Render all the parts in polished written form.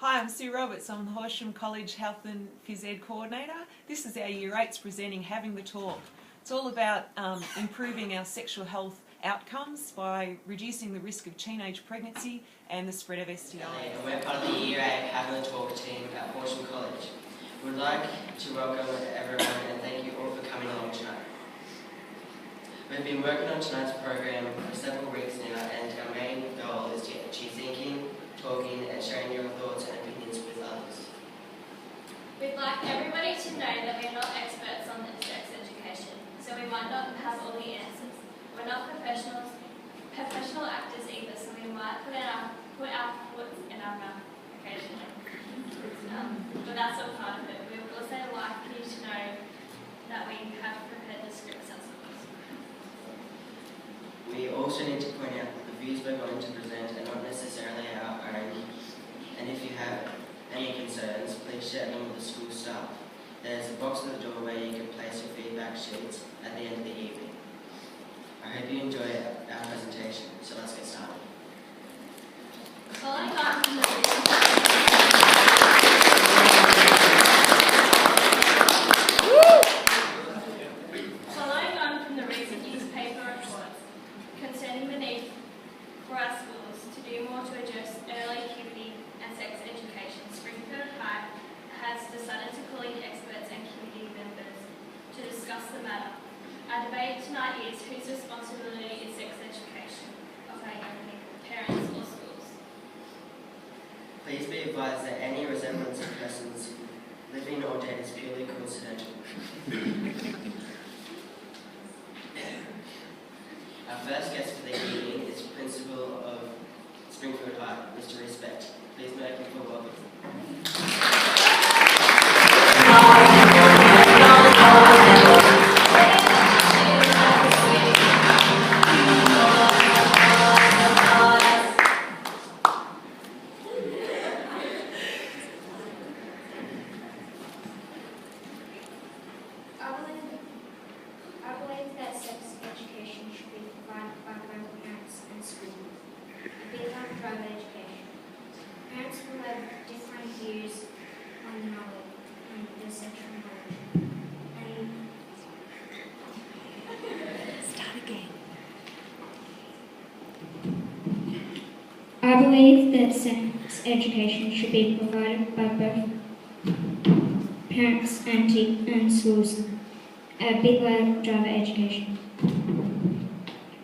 Hi, I'm Sue Roberts. I'm the Horsham College Health and Phys Ed Coordinator. This is our Year 8s presenting Having the Talk. It's all about improving our sexual health outcomes by reducing the risk of teenage pregnancy and the spread of STIs. And we're part of the Year 8 Having the Talk team at Horsham College. We'd like to welcome everyone and thank you all for coming along tonight. We've been working on tonight's program for several weeks now, and our main goal is to achieve thinking, talking and sharing your thoughts and opinions with others. We'd like everybody to know that we're not experts on sex education, so we might not have all the answers. We're not professional actors either, so we might put our foot in our mouth occasionally. But that's all part of it. We would also like you to know that we have prepared the scripts ourselves. We also need to point out that the views we're going to present are not necessarily our own, and if you have any concerns, please share them with the school staff. There's a box at the door where you can place your feedback sheets at the end of the evening. I hope you enjoy our presentation, so let's get started. Following on from the recent newspaper reports concerning the need for our schools to do more to address early puberty and sex education, Springfield High has decided to call in experts and community members to discuss the matter. Our debate tonight is whose responsibility is sex education of our young people, parents or schools. Please be advised that any resemblance of persons living or dead is purely coincidental. Our first guest for the evening is Principal of Springfield High, Mr. Respect. Please make him feel welcome. I believe that sex education should be provided by both parents and schools. A bit like private education. Parents will have different views on knowledge and the sexual knowledge. I believe that sex education should be provided by both parents and schools. A bit like driver education.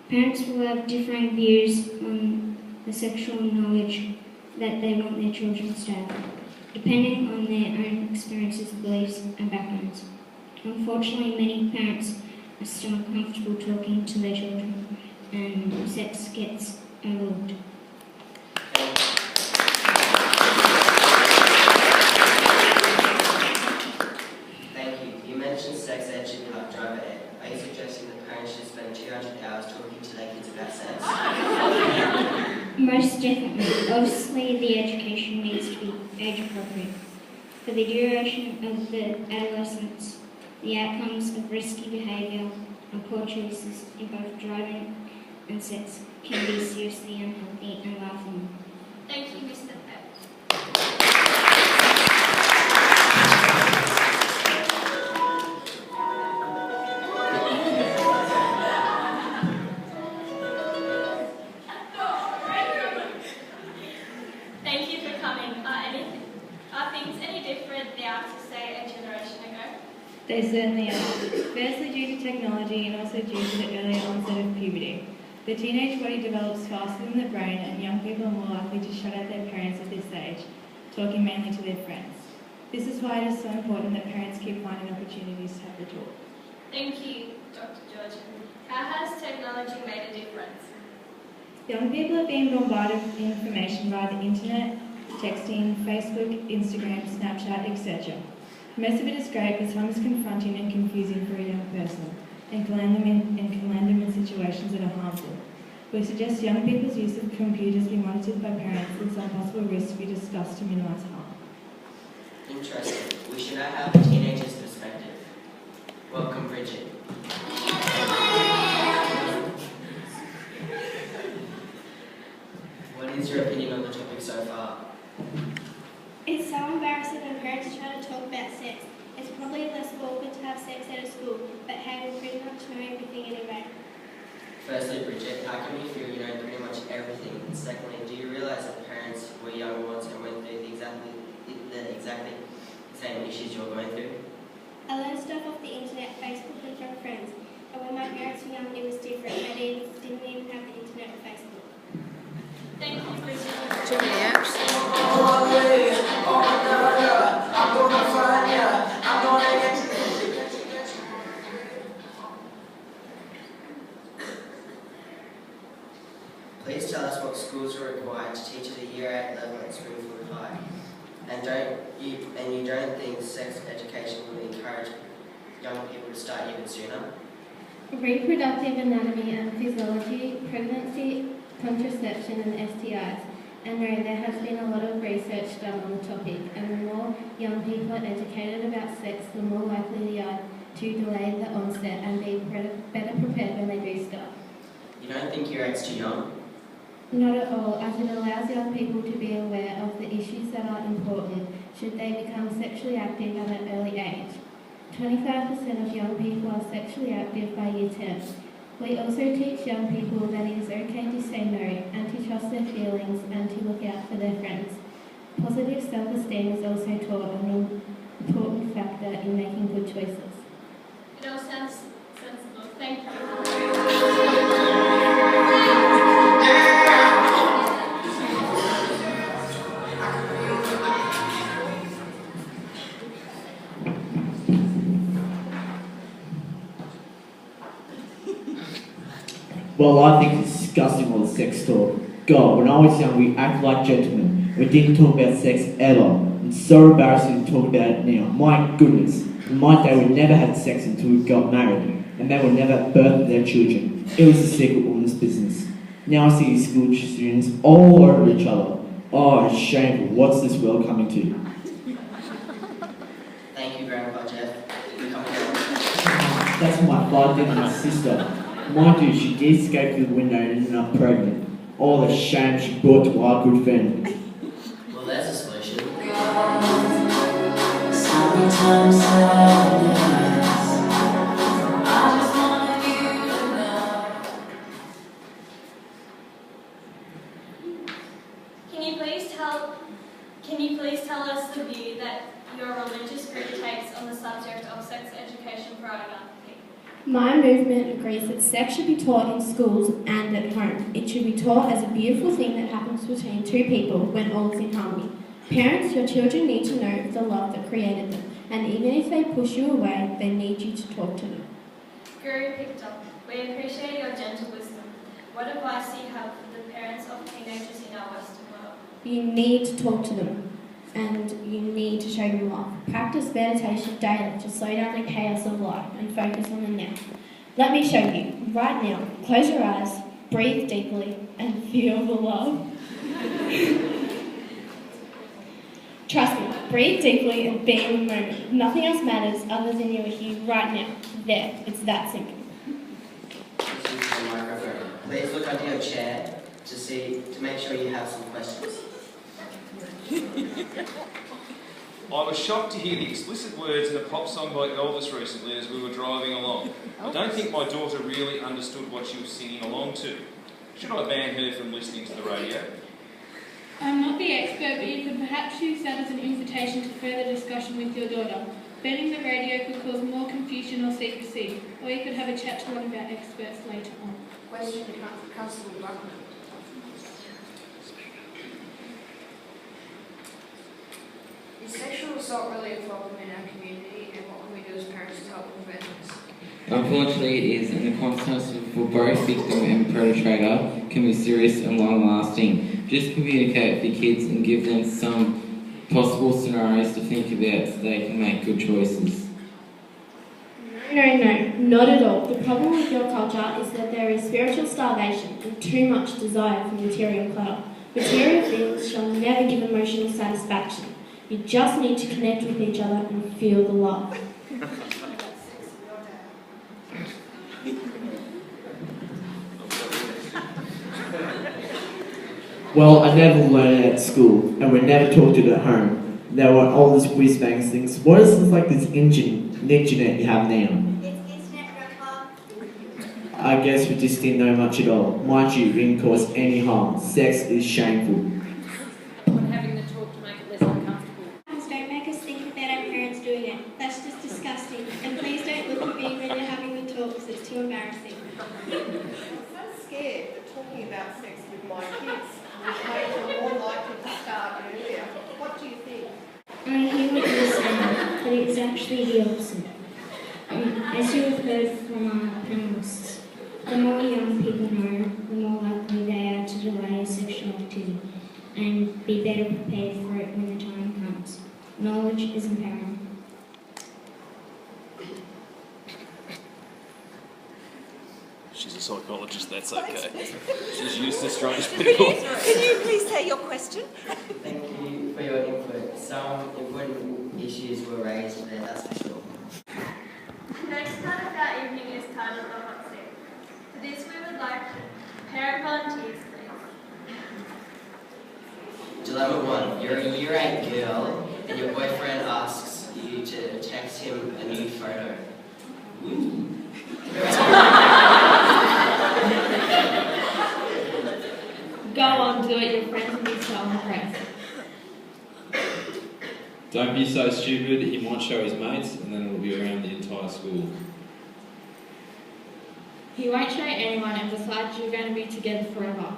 Parents will have different views on the sexual knowledge that they want their children to have, depending on their own experiences, beliefs and backgrounds. Unfortunately, many parents are still uncomfortable talking to their children, and sex gets overlooked. Thank you. You mentioned sex ed should be like driver ed. Are you suggesting that parents should spend 200 hours talking to their kids about sex? Most definitely. Obviously, the education needs to be age appropriate. For the duration of the adolescence, the outcomes of risky behaviour and poor choices in both driving and sex can be seriously unhealthy and lifelong. Thank you, Mr. Pett. Thank you for coming. Are things any different now to, say, a generation ago? They certainly are. Firstly, due to technology and also due to the early onset of puberty. The teenage body develops faster than the brain, and young people are more likely to shut out their parents at this age, talking mainly to their friends. This is why it is so important that parents keep finding opportunities to have the talk. Thank you, Dr. George. How has technology made a difference? Young people are being bombarded with information via the internet, texting, Facebook, Instagram, Snapchat, etc. Most of it is great, but some is confronting and confusing for a young person, and can land them in situations that are harmful. We suggest young people's use of computers be monitored by parents and some possible risks be discussed to minimise harm. Interesting. We should now have a teenager's perspective. Welcome, Bridget. What is your opinion on the topic so far? to know everything anyway? Firstly, Bridget, how come you feel you know pretty much everything? And secondly, do you realise that parents were young once and went through the exactly same issues you're going through? I learned stuff off the internet, Facebook and from friends. And when my parents were young, it was different. They didn't even have the internet or Facebook. Thank you, Bridget. Too many apps. Please tell us what schools are required to teach at a Year 8 level at Springfield High. And you don't think sex education will encourage young people to start even sooner? Reproductive anatomy and physiology, pregnancy, contraception and STIs. And no, there has been a lot of research done on the topic, and the more young people are educated about sex, the more likely they are to delay the onset and be better prepared when they do start. You don't think Year 8's too young? Not at all, as it allows young people to be aware of the issues that are important should they become sexually active at an early age. 25% of young people are sexually active by Year 10. We also teach young people that it is okay to say no and to trust their feelings and to look out for their friends. Positive self-esteem is also taught an important factor in making good choices. It all sounds sensible. Thank you. Well, I think it's disgusting all the sex talk. God, when I was young, we acted like gentlemen. We didn't talk about sex ever. It's so embarrassing to talk about it now. My goodness. In my day, we never had sex until we got married, and they would never birth their children. It was a secret woman's business. Now I see these school students all over each other. Oh, it's shameful. What's this world coming to? Thank you, Grandpa Jeff. You're coming out. That's my father and my sister. Mind you, she did escape through the window and ended up pregnant. All the shame she brought to our good friend. Well, there's a solution. Can you please tell us the view that your religious group takes on the subject of sex education for our young people? My movement agrees that sex should be taught in schools and at home. It should be taught as a beautiful thing that happens between two people when all is in harmony. Parents, your children need to know the love that created them, and even if they push you away, they need you to talk to them. Guru picked up. We appreciate your gentle wisdom. What advice do you have for the parents of teenagers in our Western world? You need to talk to them, and you need to show them love. Practice meditation daily to slow down the chaos of life and focus on the now. Let me show you. Right now, close your eyes, breathe deeply, and feel the love. Trust me, breathe deeply and be in the moment. Nothing else matters other than you are here right now. There, it's that simple. Please look under your chair to make sure you have some questions. I was shocked to hear the explicit words in a pop song by Elvis recently as we were driving along. I don't think my daughter really understood what she was singing along to. Should I ban her from listening to the radio? I'm not the expert, but you could perhaps use that as an invitation to further discussion with your daughter. Banning the radio could cause more confusion or secrecy, or you could have a chat to one of our experts later on. Question to Constable Buckman. Is sexual assault really a problem in our community, and what can we do as parents to help prevent this? Unfortunately it is, and the consequences for both victim and perpetrator can be serious and long-lasting. Just communicate with your kids and give them some possible scenarios to think about so they can make good choices. No, not at all. The problem with your culture is that there is spiritual starvation and too much desire for material clutter. Material things shall never give emotional satisfaction. You just need to connect with each other and feel the love. Well, I never learned it at school, and we never talked it at home. There were all these whiz-bangs things. What is this like this internet you have now? It's internet, Grandpa. I guess we just didn't know much at all. Mind you, we didn't cause any harm. Sex is shameful. On having the talk to make it less uncomfortable. Don't make us think about our parents doing it. That's just disgusting. And please don't look at me when you're having the talk because it's too embarrassing. I'm so scared that talking about sex with my kids will make them more likely to start earlier. What do you think? I hear what you're saying, but it's actually the opposite. As you have heard from our panelists, the more young people know, the more likely they are to delay sexual activity and be better prepared for it when the time comes. Knowledge is empowering. She's a psychologist, that's okay. She's used to strange people. Can you please say your question? Thank you for your input. Some important issues were raised there, that's for sure. The next part of our evening is titled The Hot Seat. For this, we would like parent volunteers, please. Dilemma 1. You're a year 8 girl and your boyfriend asks you to text him a nude photo. Go on, do it. Your friends will be so impressed. Don't be so stupid, he might show his mates and then it'll be around the entire school. He won't show anyone, and besides, you're going to be together forever.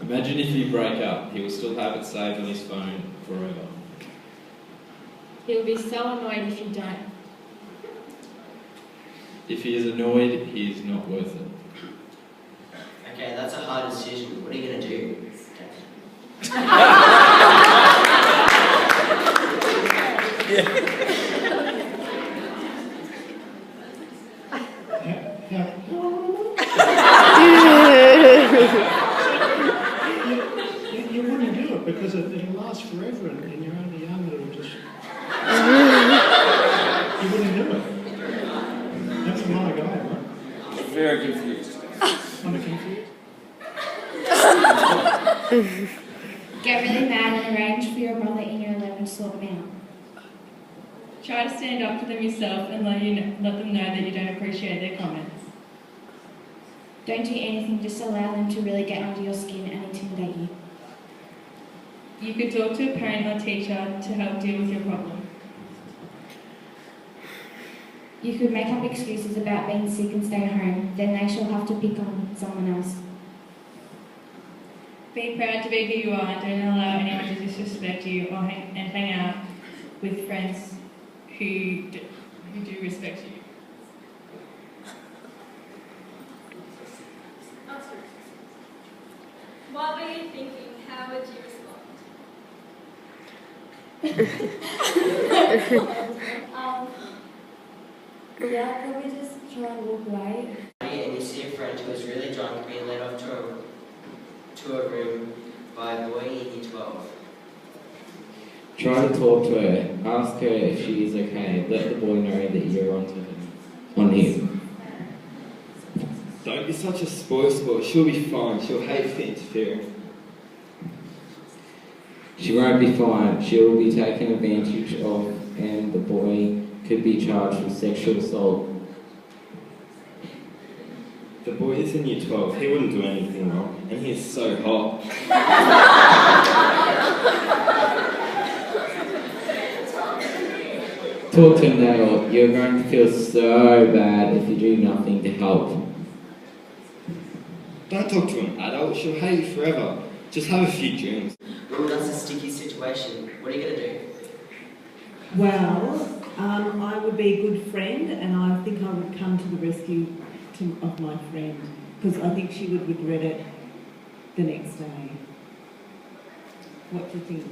Imagine if you break up, he will still have it saved on his phone forever. He'll be so annoyed if you don't. If he is annoyed, he is not worth it. Okay, that's a hard decision. What are you going to do? You wouldn't do it because it'll last forever and you're only young and it'll just... You wouldn't do it. That's my guy, right? Very confused. I'm confused. Get really mad and arrange for your brother in year 11 to sort them out. Try to stand up to them yourself and let them know that you don't appreciate their comments. Don't do anything, just allow them to really get under your skin and intimidate you. You could talk to a parent or teacher to help deal with your problem. You could make up excuses about being sick and stay home, then they shall have to pick on someone else. Be proud to be who you are and don't allow anyone to disrespect you or hang out with friends who do respect you. What were you thinking? How would you respond? Yeah, I'd probably just try and walk away. And you see a friend who is really drunk being led off to a room by a boy in year 12. Try to talk to her. Ask her if she is okay. Let the boy know that you're on him. Don't be such a spoilsport. She'll be fine. She'll hate for interfering. She won't be fine. She will be taken advantage of, and the boy could be charged with sexual assault. The boy is in year 12. He wouldn't do anything wrong, and he is so hot. Talk to him now. You're going to feel so bad if you do nothing to help. Don't talk to an adult. She'll hate you forever. Just have a few drinks. Well, that's a sticky situation. What are you going to do? Well, I would be a good friend, and I think I would come to the rescue of my friend, because I think she would regret it the next day. What do you think?